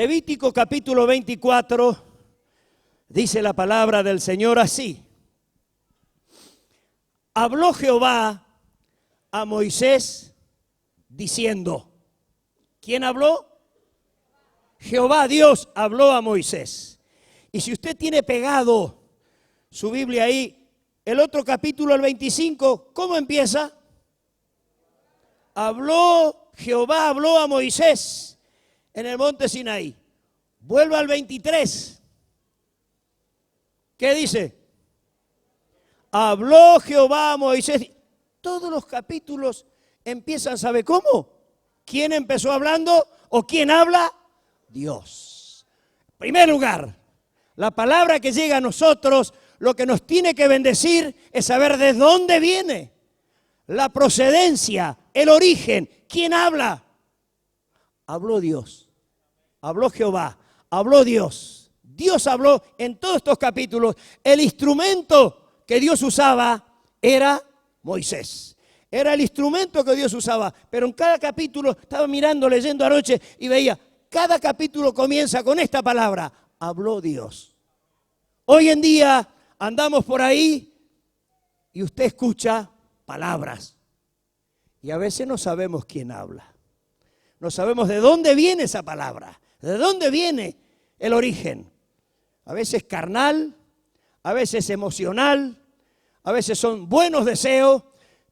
Levítico capítulo 24, dice la palabra del Señor así. Habló Jehová a Moisés diciendo. ¿Quién habló? Jehová Dios habló a Moisés. Y si usted tiene pegado su Biblia ahí, el otro capítulo, el 25, ¿cómo empieza? Jehová habló a Moisés en el monte Sinaí. Vuelva al 23. ¿Qué dice? Habló Jehová a Moisés. Todos los capítulos empiezan, ¿sabe cómo? ¿Quién empezó hablando o quién habla? Dios. En primer lugar, la palabra que llega a nosotros, lo que nos tiene que bendecir es saber de dónde viene, la procedencia, el origen. ¿Quién habla? Habló Dios, habló Jehová, habló Dios. Dios habló en todos estos capítulos. El instrumento que Dios usaba era Moisés. Era el instrumento que Dios usaba. Pero en cada capítulo, estaba mirando, leyendo anoche y veía, cada capítulo comienza con esta palabra, habló Dios. Hoy en día andamos por ahí y usted escucha palabras. Y a veces no sabemos quién habla. No sabemos de dónde viene esa palabra, de dónde viene el origen. A veces carnal, a veces emocional, a veces son buenos deseos,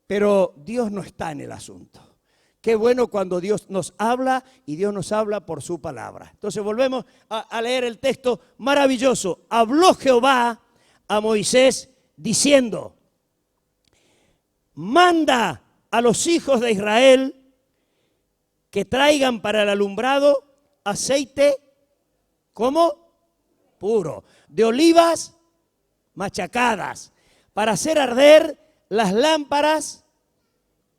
pero Dios no está en el asunto. Qué bueno cuando Dios nos habla y Dios nos habla por su palabra. Entonces volvemos a leer el texto maravilloso. Habló Jehová a Moisés diciendo, manda a los hijos de Israel que traigan para el alumbrado aceite, ¿cómo? Puro, de olivas machacadas, para hacer arder las lámparas,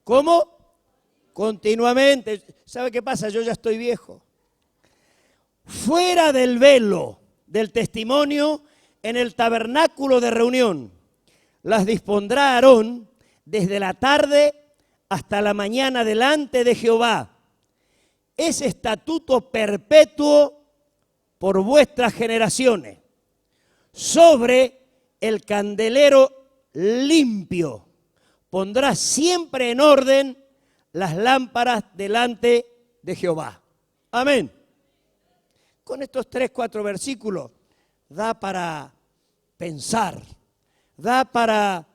¿cómo? Continuamente. ¿Sabe qué pasa? Yo ya estoy viejo. Fuera del velo del testimonio, en el tabernáculo de reunión, las dispondrá Aarón desde la tarde hasta la mañana delante de Jehová. Es estatuto perpetuo por vuestras generaciones. Sobre el candelero limpio pondrá siempre en orden las lámparas delante de Jehová. Amén. Con estos 3-4 versículos da para pensar, da para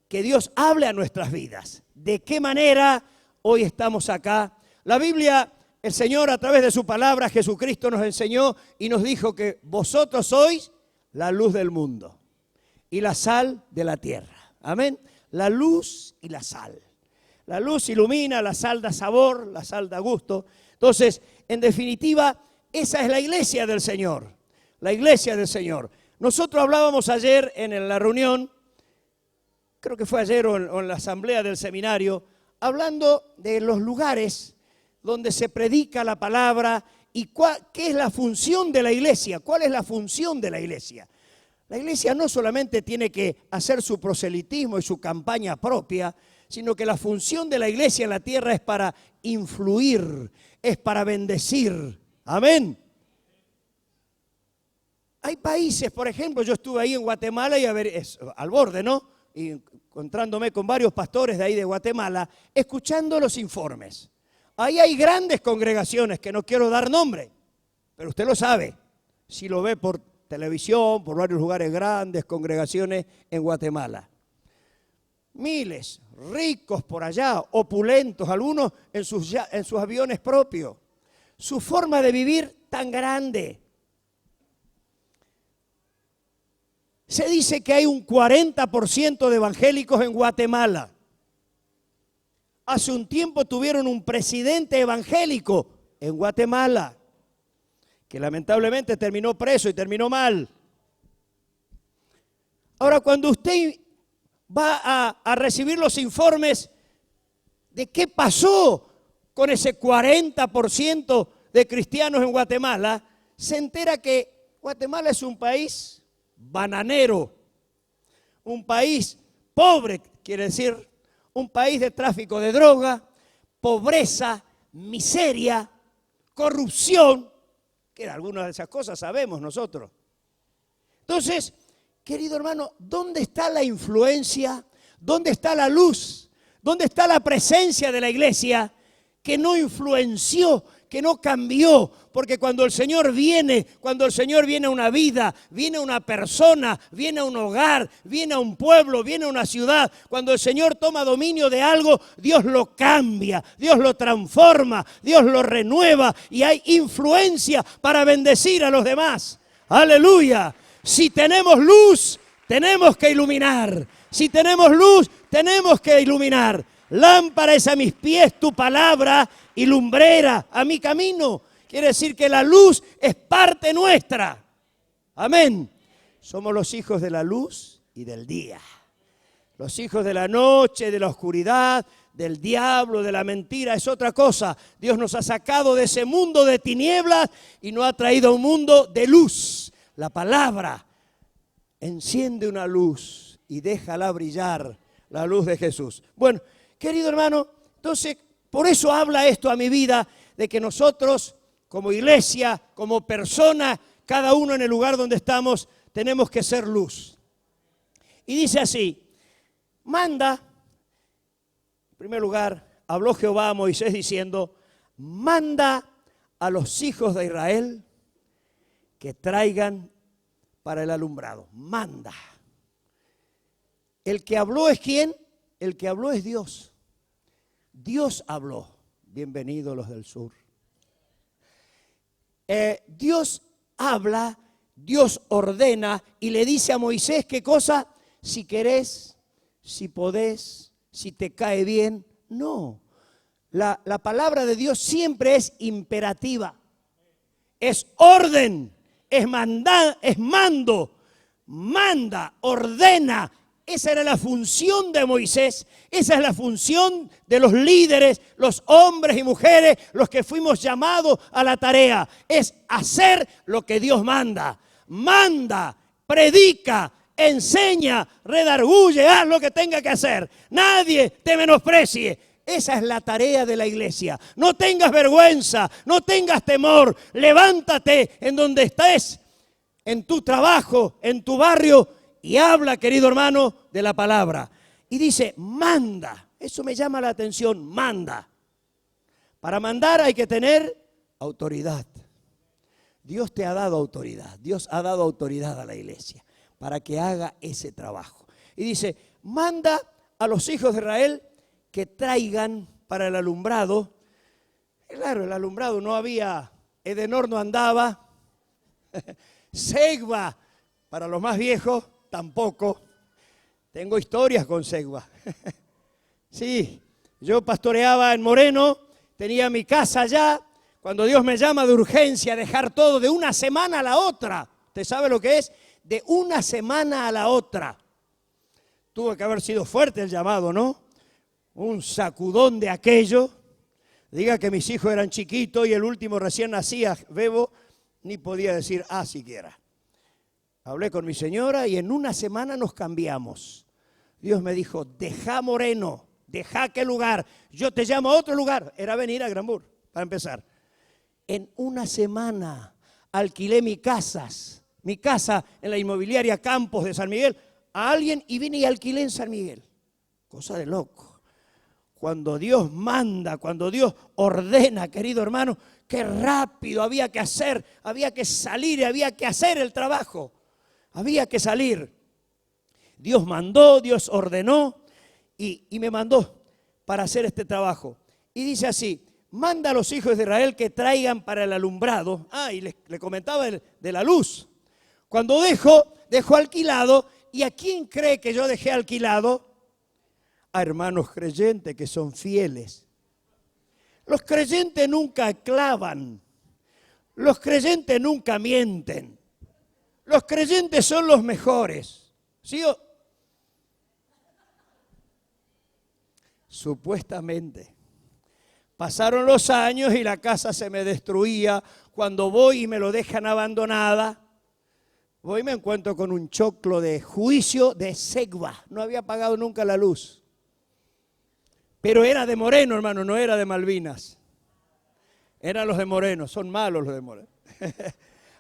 que Dios hable a nuestras vidas. ¿De qué manera hoy estamos acá? La Biblia, el Señor a través de su palabra, Jesucristo nos enseñó y nos dijo que vosotros sois la luz del mundo y la sal de la tierra. Amén. La luz y la sal. La luz ilumina, la sal da sabor, la sal da gusto. Entonces, en definitiva, esa es la iglesia del Señor. La iglesia del Señor. Nosotros hablábamos ayer en la reunión, creo que fue ayer o en la asamblea del seminario, hablando de los lugares donde se predica la palabra y qué es la función de la iglesia. ¿Cuál es la función de la iglesia? La iglesia no solamente tiene que hacer su proselitismo y su campaña propia, sino que la función de la iglesia en la tierra es para influir, es para bendecir. Amén. Hay países, por ejemplo, yo estuve ahí en Guatemala y al borde, ¿no? Y encontrándome con varios pastores de ahí de Guatemala, escuchando los informes. Ahí hay grandes congregaciones, que no quiero dar nombre, pero usted lo sabe, si lo ve por televisión, por varios lugares, grandes congregaciones en Guatemala. Miles, ricos por allá, opulentos, algunos en sus aviones propios. Su forma de vivir tan grande. Se dice que hay un 40% de evangélicos en Guatemala. Hace un tiempo tuvieron un presidente evangélico en Guatemala, que lamentablemente terminó preso y terminó mal. Ahora, cuando usted va a recibir los informes de qué pasó con ese 40% de cristianos en Guatemala, se entera que Guatemala es un país bananero, un país pobre, quiere decir, un país de tráfico de droga, pobreza, miseria, corrupción. que algunas de esas cosas sabemos nosotros. Entonces, querido hermano, ¿dónde está la influencia? ¿Dónde está la luz? ¿Dónde está la presencia de la iglesia que no influenció, que no cambió? Porque cuando el Señor viene a una vida, viene a una persona, viene a un hogar, viene a un pueblo, viene a una ciudad, cuando el Señor toma dominio de algo, Dios lo cambia, Dios lo transforma, Dios lo renueva y hay influencia para bendecir a los demás. ¡Aleluya! Si tenemos luz, tenemos que iluminar. Si tenemos luz, tenemos que iluminar. Lámpara es a mis pies tu palabra y lumbrera a mi camino. Quiere decir que la luz es parte nuestra. Amén. Somos los hijos de la luz y del día. Los hijos de la noche, de la oscuridad, del diablo, de la mentira, es otra cosa. Dios nos ha sacado de ese mundo de tinieblas y nos ha traído a un mundo de luz. La palabra enciende una luz y déjala brillar, la luz de Jesús. Bueno, querido hermano, entonces, por eso habla esto a mi vida, de que nosotros, como iglesia, como persona, cada uno en el lugar donde estamos, tenemos que ser luz. Y dice así, manda, en primer lugar, habló Jehová a Moisés diciendo, manda a los hijos de Israel que traigan para el alumbrado. Manda. El que habló es ¿quién? El que habló es Dios. Dios habló. Bienvenidos los del sur. Dios habla, Dios ordena y le dice a Moisés qué cosa, si querés, si podés, si te cae bien. No, la palabra de Dios siempre es imperativa, es orden, es mando, manda, ordena. Esa era la función de Moisés, esa es la función de los líderes, los hombres y mujeres, los que fuimos llamados a la tarea. Es hacer lo que Dios manda. Manda, predica, enseña, redarguye, haz lo que tenga que hacer. Nadie te menosprecie. Esa es la tarea de la iglesia. No tengas vergüenza, no tengas temor. Levántate en donde estés, en tu trabajo, en tu barrio, y habla, querido hermano, de la palabra. Y dice, manda. Eso me llama la atención, manda. Para mandar hay que tener autoridad. Dios te ha dado autoridad. Dios ha dado autoridad a la iglesia para que haga ese trabajo. Y dice, manda a los hijos de Israel que traigan para el alumbrado. Claro, el alumbrado no había, Edenor no andaba, Segba, para los más viejos, tampoco. Tengo historias con Segba. Sí, yo pastoreaba en Moreno, tenía mi casa allá. Cuando Dios me llama de urgencia a dejar todo de una semana a la otra, ¿usted sabe lo que es? De una semana a la otra. Tuvo que haber sido fuerte el llamado, ¿no? Un sacudón de aquello. Diga que mis hijos eran chiquitos y el último recién nacía, Bebo, ni podía decir siquiera. Hablé con mi señora y en una semana nos cambiamos. Dios me dijo, deja Moreno, deja aquel lugar, yo te llamo a otro lugar. Era venir a Granbur, para empezar. En una semana alquilé mi casa en la inmobiliaria Campos de San Miguel, a alguien y vine y alquilé en San Miguel. Cosa de loco. Cuando Dios manda, cuando Dios ordena, querido hermano, qué rápido había que hacer, había que salir, había que hacer el trabajo. Había que salir. Dios mandó, Dios ordenó y me mandó para hacer este trabajo. Y dice así, manda a los hijos de Israel que traigan para el alumbrado. Y le comentaba de la luz. Cuando dejó alquilado, ¿y a quién cree que yo dejé alquilado? A hermanos creyentes que son fieles. Los creyentes nunca clavan. Los creyentes nunca mienten. Los creyentes son los mejores. ¿Sí o? Supuestamente. Pasaron los años y la casa se me destruía. Cuando voy y me lo dejan abandonada, voy y me encuentro con un choclo de juicio de Segba. No había pagado nunca la luz. Pero era de Moreno, hermano, no era de Malvinas. Eran los de Moreno, son malos los de Moreno.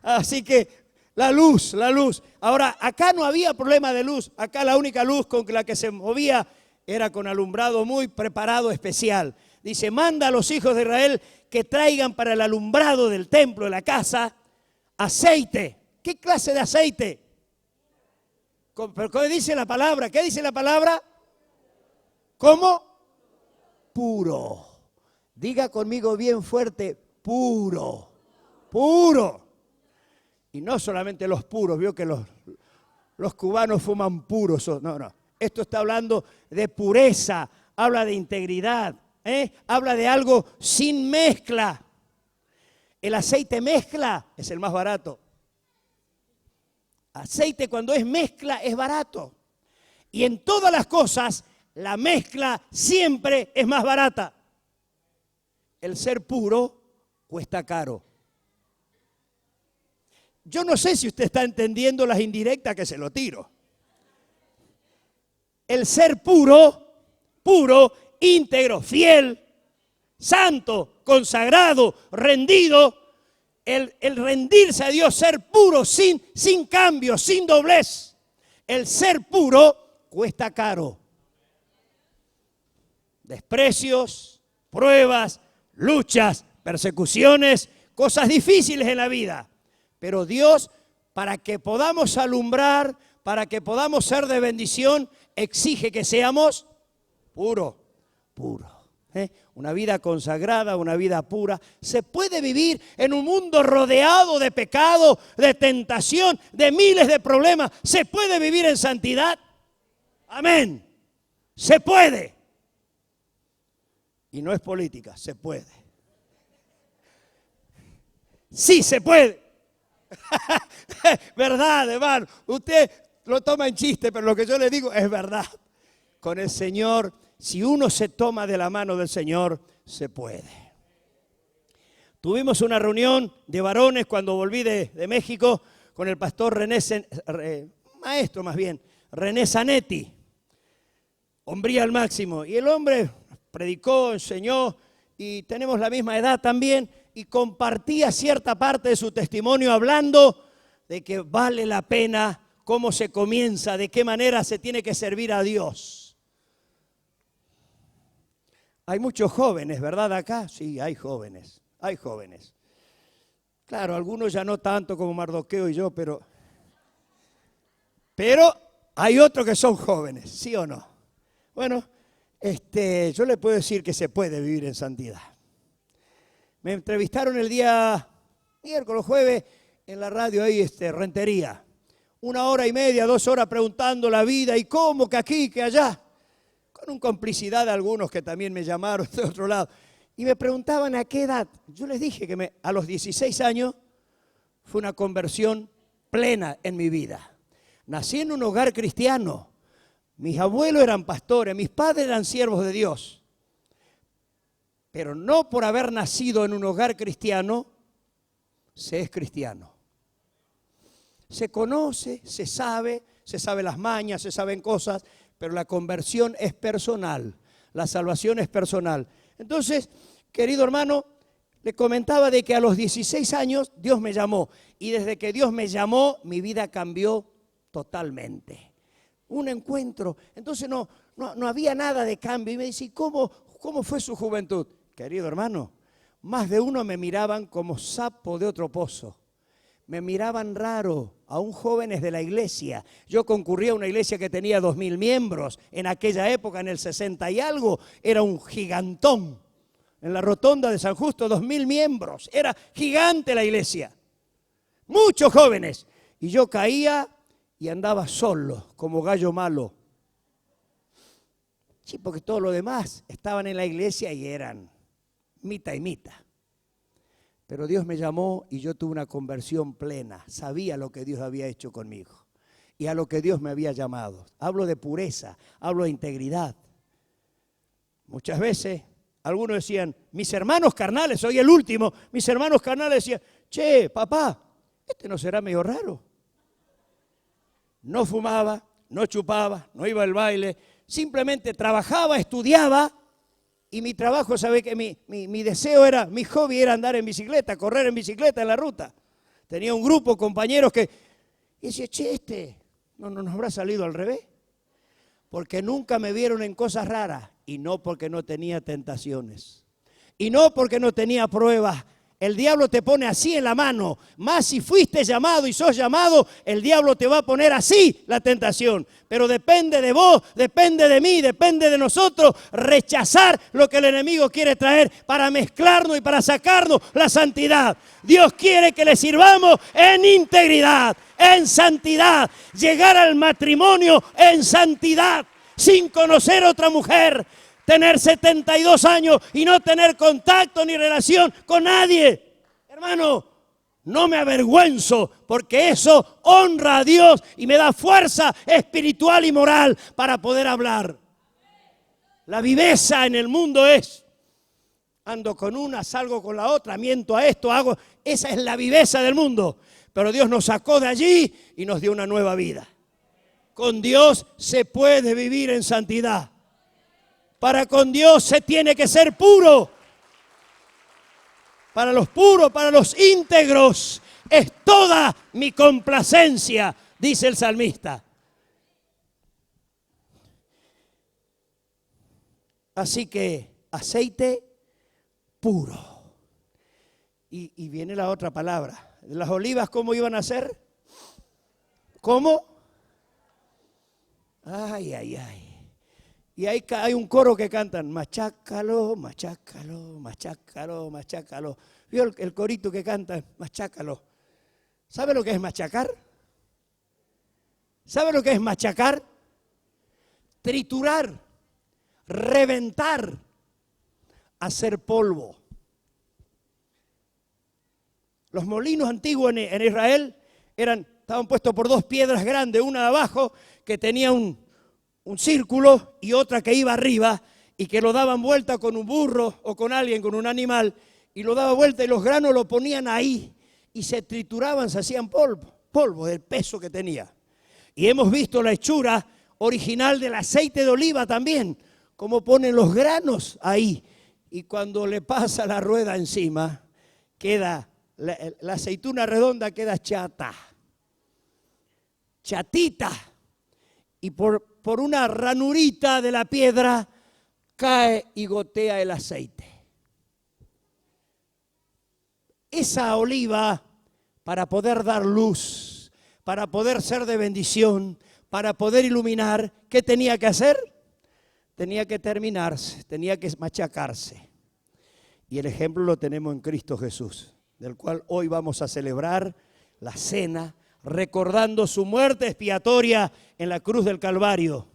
Así que la luz, la luz. Ahora, acá no había problema de luz. Acá la única luz con la que se movía era con alumbrado muy preparado especial. Dice, manda a los hijos de Israel que traigan para el alumbrado del templo, de la casa, aceite. ¿Qué clase de aceite? ¿Pero qué dice la palabra? ¿Qué dice la palabra? ¿Cómo? Puro. Diga conmigo bien fuerte, puro. Puro. Y no solamente los puros, vio que los cubanos fuman puros. No, no. Esto está hablando de pureza, habla de integridad, habla de algo sin mezcla. El aceite mezcla es el más barato. Aceite cuando es mezcla es barato. Y en todas las cosas, la mezcla siempre es más barata. El ser puro cuesta caro. Yo no sé si usted está entendiendo las indirectas que se lo tiro. El ser puro, puro, íntegro, fiel, santo, consagrado, rendido, el rendirse a Dios, ser puro, sin cambio, sin doblez. El ser puro cuesta caro. Desprecios, pruebas, luchas, persecuciones, cosas difíciles en la vida. Pero Dios, para que podamos alumbrar, para que podamos ser de bendición, exige que seamos puros. Una vida consagrada, una vida pura. Se puede vivir en un mundo rodeado de pecado, de tentación, de miles de problemas. Se puede vivir en santidad. Amén. Se puede. Y no es política, se puede. Sí, se puede. Verdad, hermano. Usted lo toma en chiste, pero lo que yo le digo es verdad. Con el Señor, si uno se toma de la mano del Señor, se puede. Tuvimos una reunión de varones cuando volví de México con el pastor René Zanetti. Hombría al máximo. Y el hombre predicó, enseñó, y tenemos la misma edad también, y compartía cierta parte de su testimonio hablando de que vale la pena cómo se comienza, de qué manera se tiene que servir a Dios. Hay muchos jóvenes, ¿verdad? Acá sí, hay jóvenes. Claro, algunos ya no tanto como Mardoqueo y yo, pero hay otros que son jóvenes, ¿sí o no? Bueno, yo le puedo decir que se puede vivir en santidad. Me entrevistaron el día miércoles, jueves, en la radio ahí, Rentería. 1 hora y media, 2 horas preguntando la vida y cómo, que aquí, que allá. Con una complicidad de algunos que también me llamaron de otro lado. Y me preguntaban a qué edad. Yo les dije que a los 16 años fue una conversión plena en mi vida. Nací en un hogar cristiano. Mis abuelos eran pastores, mis padres eran siervos de Dios. Pero no por haber nacido en un hogar cristiano, se es cristiano. Se conoce, se sabe las mañas, se saben cosas, pero la conversión es personal, la salvación es personal. Entonces, querido hermano, le comentaba de que a los 16 años Dios me llamó. Y desde que Dios me llamó, mi vida cambió totalmente. Un encuentro. Entonces no había nada de cambio. Y me dice, ¿cómo fue su juventud? Querido hermano, más de uno me miraban como sapo de otro pozo. Me miraban raro, aún jóvenes de la iglesia. Yo concurría a una iglesia que tenía 2.000 miembros. En aquella época, en el 60 y algo, era un gigantón. En la rotonda de San Justo, 2.000 miembros. Era gigante la iglesia. Muchos jóvenes. Y yo caía y andaba solo, como gallo malo. Sí, porque todos los demás estaban en la iglesia y eran mitad y mitad. Pero Dios me llamó y yo tuve una conversión plena. Sabía lo que Dios había hecho conmigo y a lo que Dios me había llamado. Hablo de pureza, hablo de integridad. Muchas veces algunos decían, mis hermanos carnales, soy el último, mis hermanos carnales decían, che, papá, no será medio raro. No fumaba, no chupaba, no iba al baile, simplemente trabajaba, estudiaba. Y mi trabajo, sabe que mi deseo era, mi hobby era andar en bicicleta, correr en bicicleta en la ruta. Tenía un grupo de compañeros que decía, che, no nos habrá salido al revés. Porque nunca me vieron en cosas raras y no porque no tenía tentaciones. Y no porque no tenía pruebas. El diablo te pone así en la mano. Más si fuiste llamado y sos llamado, el diablo te va a poner así la tentación. Pero depende de vos, depende de mí, depende de nosotros rechazar lo que el enemigo quiere traer para mezclarnos y para sacarnos la santidad. Dios quiere que le sirvamos en integridad, en santidad. Llegar al matrimonio en santidad, sin conocer otra mujer. Tener 72 años y no tener contacto ni relación con nadie. Hermano, no me avergüenzo porque eso honra a Dios y me da fuerza espiritual y moral para poder hablar. La viveza en el mundo es, ando con una, salgo con la otra, miento a esto, hago. Esa es la viveza del mundo. Pero Dios nos sacó de allí y nos dio una nueva vida. Con Dios se puede vivir en santidad. Para con Dios se tiene que ser puro. Para los puros, para los íntegros, es toda mi complacencia, dice el salmista. Así que aceite puro. Y viene la otra palabra. Las olivas, ¿cómo iban a ser? ¿Cómo? Ay. Y hay un coro que cantan, machácalo, machácalo, machácalo, machácalo. ¿Vio el corito que canta? Machácalo. ¿Sabe lo que es machacar? ¿Sabe lo que es machacar? Triturar, reventar, hacer polvo. Los molinos antiguos en Israel estaban puestos por dos piedras grandes, una de abajo que tenía un círculo y otra que iba arriba y que lo daban vuelta con un burro o con alguien, con un animal, y lo daba vuelta y los granos lo ponían ahí y se trituraban, se hacían polvo del peso que tenía. Y hemos visto la hechura original del aceite de oliva también, como ponen los granos ahí. Y cuando le pasa la rueda encima, queda, la aceituna redonda queda chatita. Y por una ranurita de la piedra cae y gotea el aceite. Esa oliva, para poder dar luz, para poder ser de bendición, para poder iluminar, ¿qué tenía que hacer? Tenía que terminarse, tenía que machacarse. Y el ejemplo lo tenemos en Cristo Jesús, del cual hoy vamos a celebrar la cena, recordando su muerte expiatoria en la cruz del Calvario,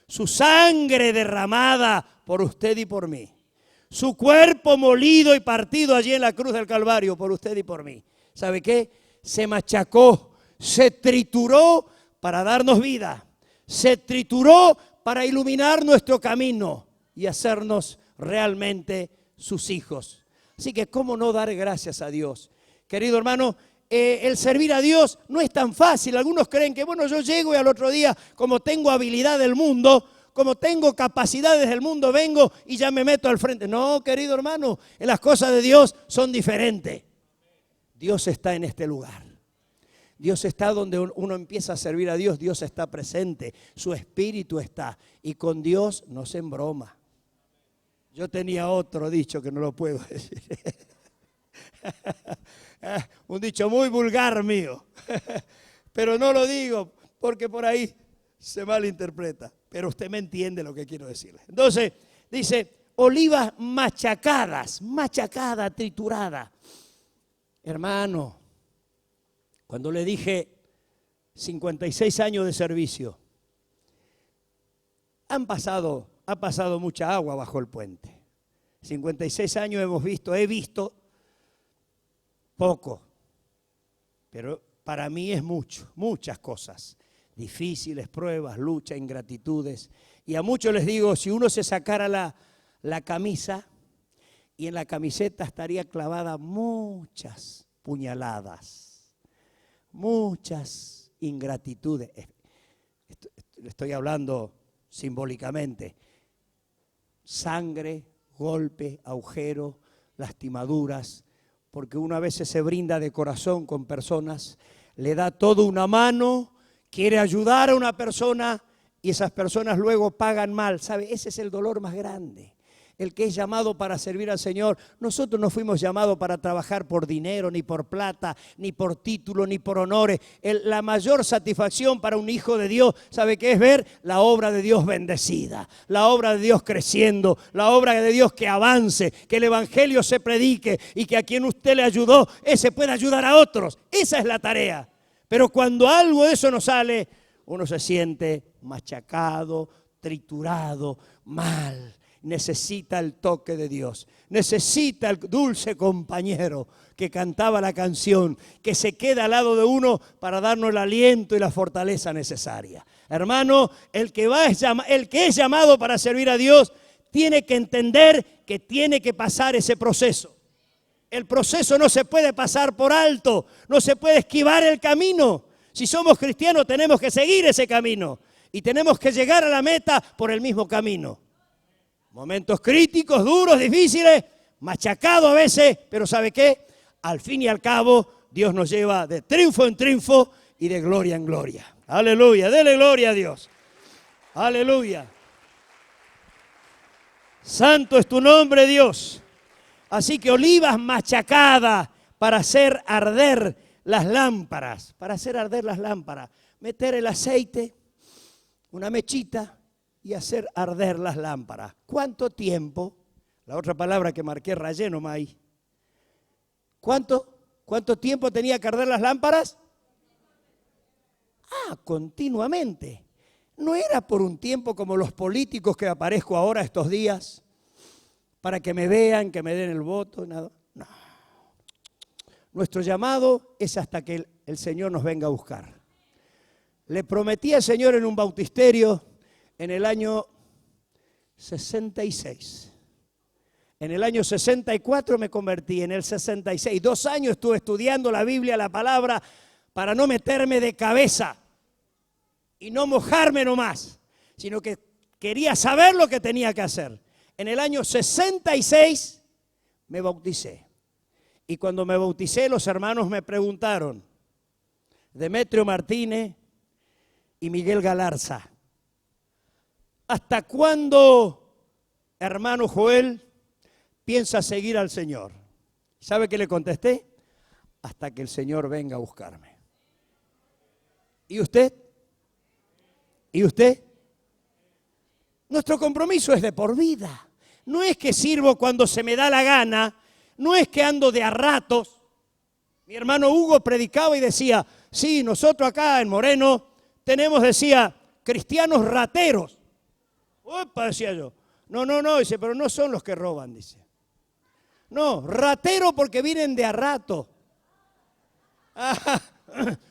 su sangre derramada por usted y por mí, su cuerpo molido y partido allí en la cruz del Calvario por usted y por mí. ¿Sabe qué? Se machacó, se trituró para darnos vida, se trituró para iluminar nuestro camino y hacernos realmente sus hijos. Así que, ¿cómo no dar gracias a Dios? Querido hermano, el servir a Dios no es tan fácil. Algunos creen que, bueno, yo llego y al otro día, como tengo habilidad del mundo, como tengo capacidades del mundo, vengo y ya me meto al frente. No, querido hermano, en las cosas de Dios son diferentes. Dios está en este lugar. Dios está donde uno empieza a servir a Dios. Dios está presente, su espíritu está. Y con Dios no se embroma. Yo tenía otro dicho que no lo puedo decir. Un dicho muy vulgar mío, pero no lo digo porque por ahí se malinterpreta, pero usted me entiende lo que quiero decirle. Entonces, dice, olivas machacadas, triturada. Hermano, cuando le dije 56 años de servicio, ha pasado mucha agua bajo el puente. 56 años he visto poco, pero para mí es muchas cosas, difíciles, pruebas, luchas, ingratitudes. Y a muchos les digo, si uno se sacara la camisa y en la camiseta estaría clavada muchas puñaladas, muchas ingratitudes. Estoy hablando simbólicamente, sangre, golpe, agujero, lastimaduras, porque uno a veces se brinda de corazón con personas, le da todo una mano, quiere ayudar a una persona y esas personas luego pagan mal. ¿Sabe? Ese es el dolor más grande. El que es llamado para servir al Señor. Nosotros no fuimos llamados para trabajar por dinero, ni por plata, ni por título, ni por honores. La mayor satisfacción para un hijo de Dios, ¿sabe qué es? Ver la obra de Dios bendecida, la obra de Dios creciendo, la obra de Dios que avance, que el evangelio se predique y que a quien usted le ayudó, ese pueda ayudar a otros. Esa es la tarea. Pero cuando algo de eso no sale, uno se siente machacado, triturado, mal. Necesita el toque de Dios, necesita el dulce compañero que cantaba la canción, que se queda al lado de uno para darnos el aliento y la fortaleza necesaria. Hermano, el que es llamado para servir a Dios tiene que entender que tiene que pasar ese proceso. El proceso no se puede pasar por alto, no se puede esquivar el camino. Si somos cristianos tenemos que seguir ese camino y tenemos que llegar a la meta por el mismo camino. Momentos críticos, duros, difíciles, machacados a veces, pero ¿sabe qué? Al fin y al cabo, Dios nos lleva de triunfo en triunfo y de gloria en gloria. Aleluya, dele gloria a Dios. Aleluya. Santo es tu nombre, Dios. Así que olivas machacadas para hacer arder las lámparas. Para hacer arder las lámparas. Meter el aceite, una mechita, y hacer arder las lámparas. ¿Cuánto tiempo? La otra palabra que marqué, rayé nomás ahí. ¿Cuánto tiempo tenía que arder las lámparas? Continuamente. No era por un tiempo como los políticos que aparezco ahora estos días, para que me vean, que me den el voto, nada. No. Nuestro llamado es hasta que el Señor nos venga a buscar. Le prometí al Señor en un bautisterio en el año 66. En el año 64 me convertí, en el 66. 2 años estuve estudiando la Biblia, la palabra, para no meterme de cabeza y no mojarme nomás, sino que quería saber lo que tenía que hacer. En el año 66 me bauticé. Y cuando me bauticé, los hermanos me preguntaron, Demetrio Martínez y Miguel Galarza, ¿hasta cuándo, hermano Joel, piensa seguir al Señor? ¿Sabe qué le contesté? Hasta que el Señor venga a buscarme. ¿Y usted? ¿Y usted? Nuestro compromiso es de por vida. No es que sirvo cuando se me da la gana, no es que ando de a ratos. Mi hermano Hugo predicaba y decía, sí, nosotros acá en Moreno tenemos, decía, cristianos rateros. Opa, decía yo. No, dice, pero no son los que roban, dice. No, ratero porque vienen de a rato.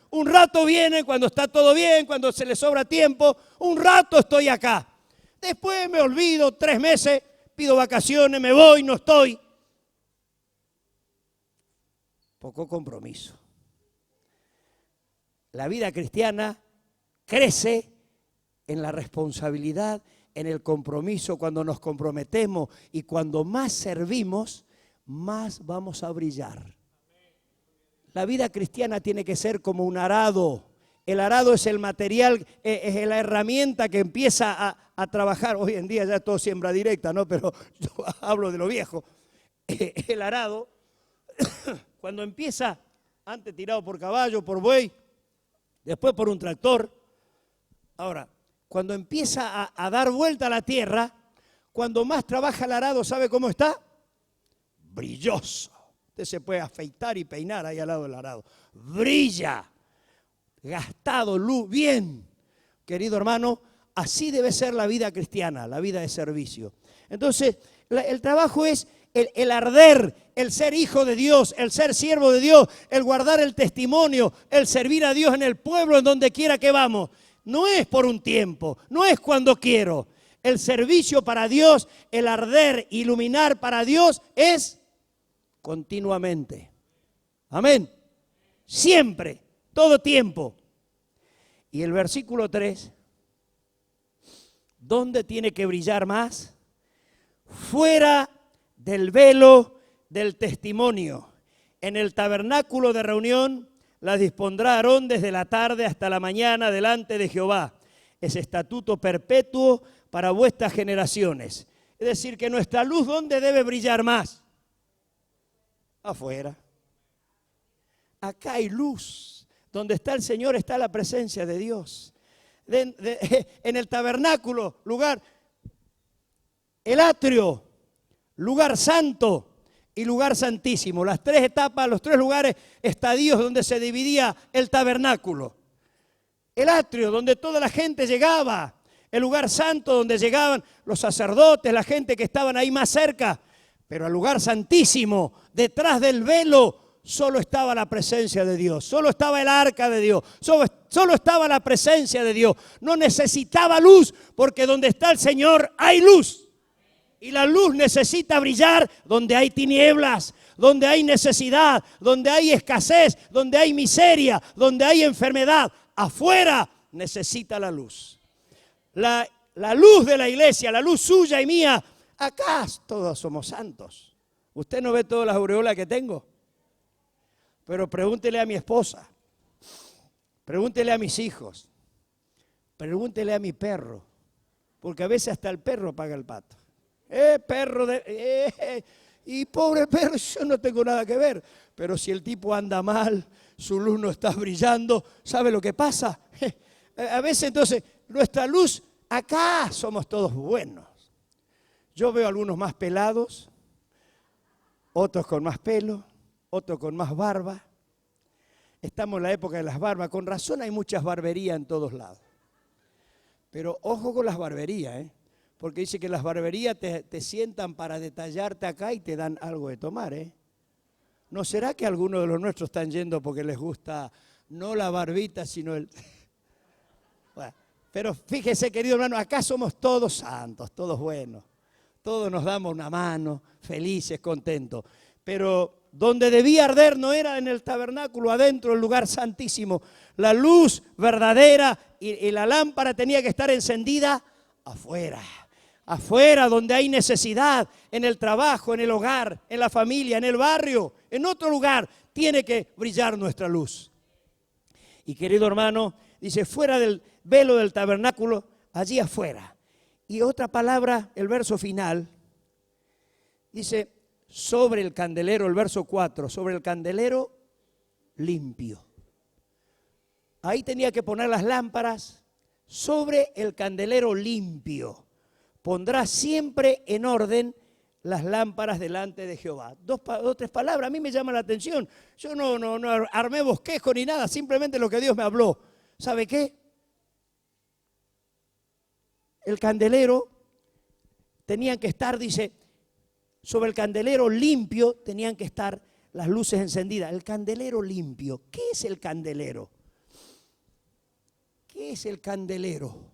Un rato vienen cuando está todo bien, cuando se les sobra tiempo. Un rato estoy acá. Después me olvido, 3 meses, pido vacaciones, me voy, no estoy. Poco compromiso. La vida cristiana crece en la responsabilidad, en el compromiso. Cuando nos comprometemos y cuando más servimos, más vamos a brillar. La vida cristiana tiene que ser como un arado. El arado es el material, es la herramienta que empieza a trabajar. Hoy en día ya todo siembra directa, ¿no? Pero yo hablo de lo viejo. El arado, cuando empieza, antes tirado por caballo, por buey, después por un tractor. Ahora, cuando empieza a dar vuelta a la tierra, cuando más trabaja el arado, ¿sabe cómo está? Brilloso. Usted se puede afeitar y peinar ahí al lado del arado. Brilla. Gastado, luz, bien. Querido hermano, así debe ser la vida cristiana, la vida de servicio. Entonces, el trabajo es el arder, el ser hijo de Dios, el ser siervo de Dios, el guardar el testimonio, el servir a Dios en el pueblo, en donde quiera que vamos. No es por un tiempo, no es cuando quiero. El servicio para Dios, el arder, iluminar para Dios es continuamente. Amén. Siempre, todo tiempo. Y el versículo 3, ¿dónde tiene que brillar más? Fuera del velo del testimonio, en el tabernáculo de reunión las dispondrá Aarón desde la tarde hasta la mañana delante de Jehová. Es estatuto perpetuo para vuestras generaciones. Es decir, que nuestra luz, ¿dónde debe brillar más? Afuera. Acá hay luz. Donde está el Señor está la presencia de Dios. En el tabernáculo, lugar, el atrio, lugar santo y lugar santísimo. Las tres etapas, los tres lugares, estadios donde se dividía el tabernáculo. El atrio, donde toda la gente llegaba. El lugar santo, donde llegaban los sacerdotes, la gente que estaban ahí más cerca. Pero el lugar santísimo, detrás del velo, solo estaba la presencia de Dios. Solo estaba el arca de Dios. Solo estaba la presencia de Dios. No necesitaba luz, porque donde está el Señor hay luz. Y la luz necesita brillar donde hay tinieblas, donde hay necesidad, donde hay escasez, donde hay miseria, donde hay enfermedad. Afuera necesita la luz. La luz de la iglesia, la luz suya y mía, acá todos somos santos. Usted no ve todas las aureolas que tengo. Pero pregúntele a mi esposa, pregúntele a mis hijos, pregúntele a mi perro, porque a veces hasta el perro paga el pato. Perro y pobre perro, yo no tengo nada que ver. Pero si el tipo anda mal, su luz no está brillando, ¿sabe lo que pasa? A veces entonces nuestra luz, acá somos todos buenos. Yo veo algunos más pelados, otros con más pelo, otros con más barba. Estamos en la época de las barbas. Con razón hay muchas barberías en todos lados. Pero ojo con las barberías, porque dice que las barberías te sientan para detallarte acá y te dan algo de tomar, ¿No será que algunos de los nuestros están yendo porque les gusta no la barbita, sino el... Bueno, pero fíjese, querido hermano, acá somos todos santos, todos buenos. Todos nos damos una mano, felices, contentos. Pero donde debía arder no era en el tabernáculo, adentro, el lugar santísimo. La luz verdadera y la lámpara tenía que estar encendida afuera. Afuera, donde hay necesidad, en el trabajo, en el hogar, en la familia, en el barrio, en otro lugar, tiene que brillar nuestra luz. Y querido hermano, dice, fuera del velo del tabernáculo, allí afuera. Y otra palabra, el verso final, dice, sobre el candelero, el verso 4, sobre el candelero limpio. Ahí tenía que poner las lámparas sobre el candelero limpio. Pondrá siempre en orden las lámparas delante de Jehová. Dos, tres palabras, a mí me llama la atención. Yo no armé bosquejo ni nada, simplemente lo que Dios me habló. ¿Sabe qué? El candelero tenían que estar, dice, sobre el candelero limpio tenían que estar las luces encendidas. El candelero limpio. ¿Qué es el candelero? ¿Qué es el candelero?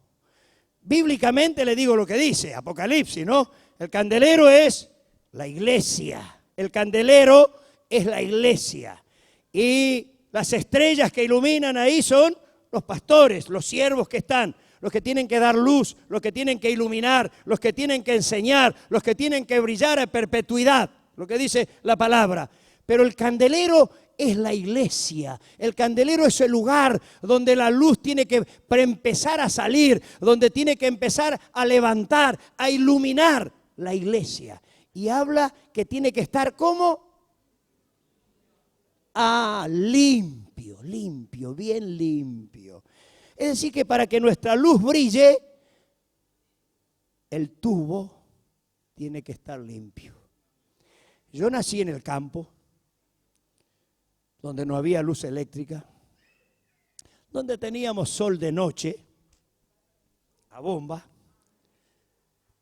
Bíblicamente le digo lo que dice Apocalipsis, ¿no? El candelero es la iglesia. El candelero es la iglesia. Y las estrellas que iluminan ahí son los pastores, los siervos que están, los que tienen que dar luz, los que tienen que iluminar, los que tienen que enseñar, los que tienen que brillar a perpetuidad, lo que dice la palabra. Pero el candelero es la iglesia. El candelero es el lugar donde la luz tiene que empezar a salir, donde tiene que empezar a levantar, a iluminar la iglesia. Y habla que tiene que estar como limpio, limpio, bien limpio. Es decir, que para que nuestra luz brille, el tubo tiene que estar limpio. Yo nací en el campo, donde no había luz eléctrica, donde teníamos sol de noche, a bomba,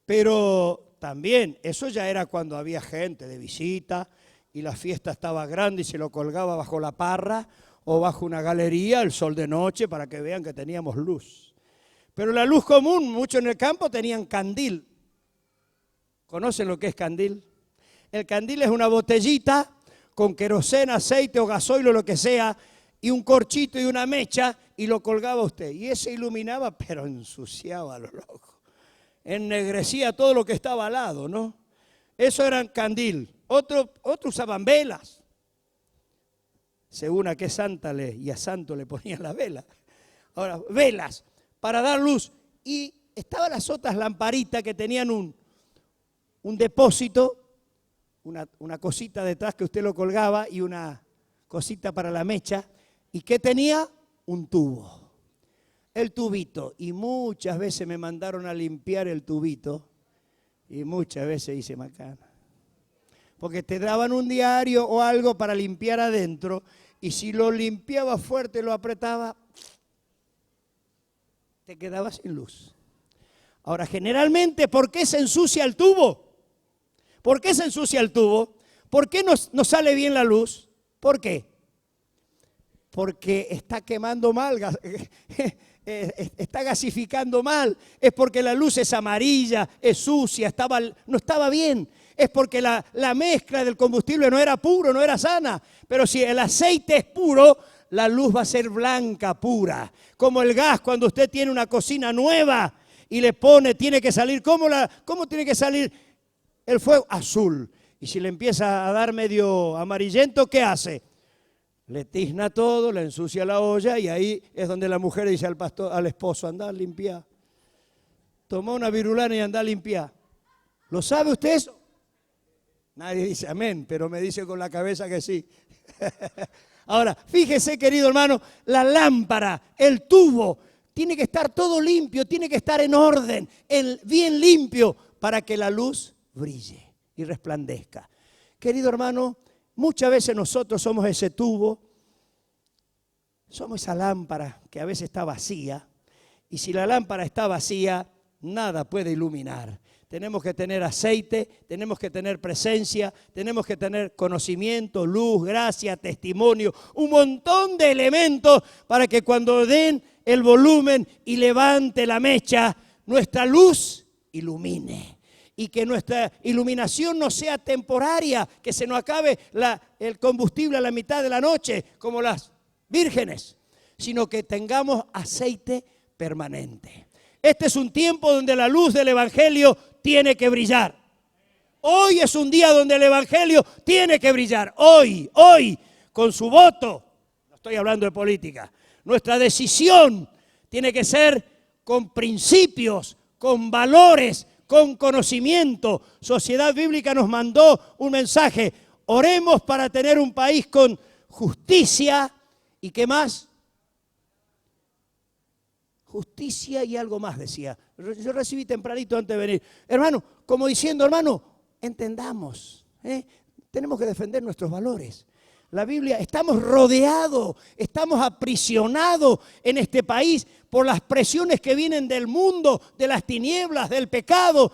pero también eso ya era cuando había gente de visita y la fiesta estaba grande y se lo colgaba bajo la parra o bajo una galería, el sol de noche, para que vean que teníamos luz. Pero la luz común, muchos en el campo tenían candil. ¿Conocen lo que es candil? El candil es una botellita con queroseno, aceite o gasoil o lo que sea, y un corchito y una mecha, y lo colgaba usted. Y ese iluminaba, pero ensuciaba a lo loco. Ennegrecía todo lo que estaba al lado, ¿no? Eso era candil. Otros usaban velas. según a qué santa y a santo le ponían las velas. Ahora, velas para dar luz. Y estaban las otras lamparitas que tenían un depósito, una cosita detrás que usted lo colgaba y una cosita para la mecha. ¿Y qué tenía? Un tubo. El tubito. Y muchas veces me mandaron a limpiar el tubito. Y muchas veces hice macana. Porque te daban un diario o algo para limpiar adentro. Y si lo limpiaba fuerte, lo apretaba, te quedabas sin luz. Ahora, generalmente, ¿por qué se ensucia el tubo? ¿Por qué se ensucia el tubo? ¿Por qué no sale bien la luz? ¿Por qué? Porque está quemando mal, está gasificando mal. Es porque la luz es amarilla, es sucia, no estaba bien. Es porque la mezcla del combustible no era puro, no era sana. Pero si el aceite es puro, la luz va a ser blanca, pura. Como el gas, cuando usted tiene una cocina nueva y le pone, tiene que salir, ¿cómo tiene que salir el fuego? Azul. Y si le empieza a dar medio amarillento, ¿qué hace? Le tizna todo, le ensucia la olla y ahí es donde la mujer dice al esposo, anda a limpiar. Toma una virulana y anda a limpiar. ¿Lo sabe usted eso? Nadie dice amén, pero me dice con la cabeza que sí. Ahora, fíjese, querido hermano, la lámpara, el tubo, tiene que estar todo limpio, tiene que estar en orden, bien limpio, para que la luz brille y resplandezca. Querido hermano, muchas veces nosotros somos ese tubo, somos esa lámpara que a veces está vacía, y si la lámpara está vacía, nada puede iluminar. Tenemos que tener aceite, tenemos que tener presencia, tenemos que tener conocimiento, luz, gracia, testimonio, un montón de elementos para que cuando den el volumen y levante la mecha, nuestra luz ilumine. Y que nuestra iluminación no sea temporaria, que se nos acabe el combustible a la mitad de la noche, como las vírgenes, sino que tengamos aceite permanente. Este es un tiempo donde la luz del Evangelio tiene que brillar. Hoy es un día donde el Evangelio tiene que brillar. Hoy, con su voto, no estoy hablando de política, nuestra decisión tiene que ser con principios, con valores, con conocimiento. Sociedad Bíblica nos mandó un mensaje. Oremos para tener un país con justicia y ¿qué más? Justicia y algo más, decía. Yo recibí tempranito antes de venir. Hermano, como diciendo, hermano, entendamos, tenemos que defender nuestros valores. La Biblia, estamos rodeados, estamos aprisionados en este país por las presiones que vienen del mundo, de las tinieblas, del pecado,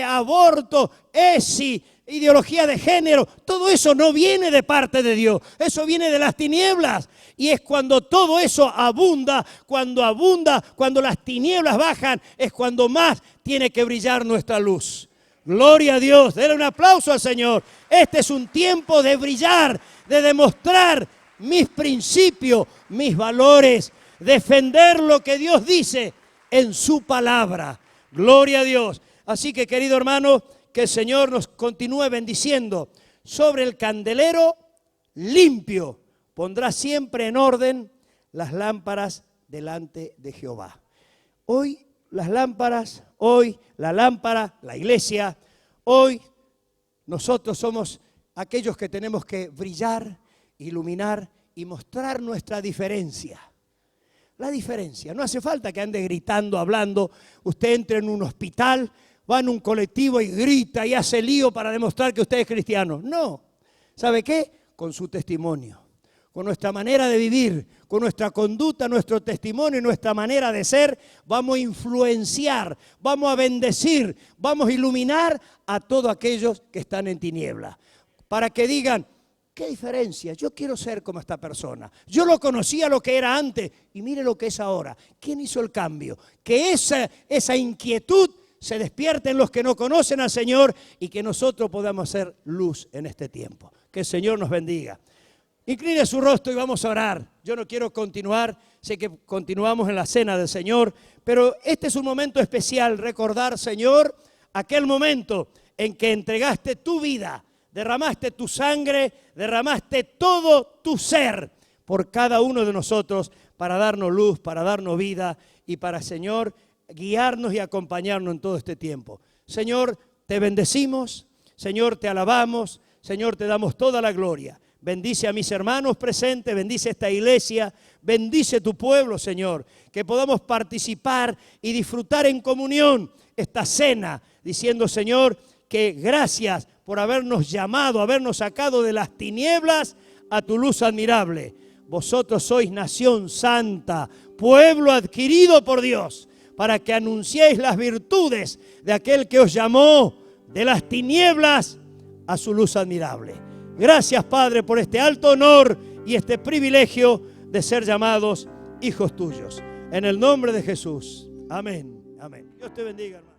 aborto, ESI, ideología de género. Todo eso no viene de parte de Dios, eso viene de las tinieblas. Y es cuando todo eso abunda, cuando las tinieblas bajan, es cuando más tiene que brillar nuestra luz. Gloria a Dios, denle un aplauso al Señor. Este es un tiempo de brillar, de demostrar mis principios, mis valores, defender lo que Dios dice en su palabra. Gloria a Dios. Así que, querido hermano, que el Señor nos continúe bendiciendo. Sobre el candelero limpio pondrá siempre en orden las lámparas delante de Jehová. Hoy las lámparas, hoy la lámpara, la iglesia, hoy nosotros somos aquellos que tenemos que brillar, iluminar y mostrar nuestra diferencia. La diferencia, no hace falta que ande gritando, hablando. Usted entre en un hospital, va en un colectivo y grita y hace lío para demostrar que usted es cristiano. No, ¿sabe qué? Con su testimonio, con nuestra manera de vivir, con nuestra conducta, nuestro testimonio y nuestra manera de ser, vamos a influenciar, vamos a bendecir, vamos a iluminar a todos aquellos que están en tinieblas. Para que digan, ¿qué diferencia? Yo quiero ser como esta persona. Yo lo conocía lo que era antes y mire lo que es ahora. ¿Quién hizo el cambio? Que esa inquietud se despierte en los que no conocen al Señor y que nosotros podamos hacer luz en este tiempo. Que el Señor nos bendiga. Incline su rostro y vamos a orar. Yo no quiero continuar, sé que continuamos en la cena del Señor, pero este es un momento especial, recordar, Señor, aquel momento en que entregaste tu vida, derramaste tu sangre, derramaste todo tu ser por cada uno de nosotros para darnos luz, para darnos vida y para, Señor, guiarnos y acompañarnos en todo este tiempo. Señor, te bendecimos, Señor, te alabamos, Señor, te damos toda la gloria. Bendice a mis hermanos presentes, bendice esta iglesia, bendice tu pueblo, Señor, que podamos participar y disfrutar en comunión esta cena, diciendo, Señor, que gracias por habernos llamado, habernos sacado de las tinieblas a tu luz admirable. Vosotros sois nación santa, pueblo adquirido por Dios, para que anunciéis las virtudes de aquel que os llamó de las tinieblas a su luz admirable. Gracias, Padre, por este alto honor y este privilegio de ser llamados hijos tuyos. En el nombre de Jesús. Amén. Amén. Dios te bendiga, hermano.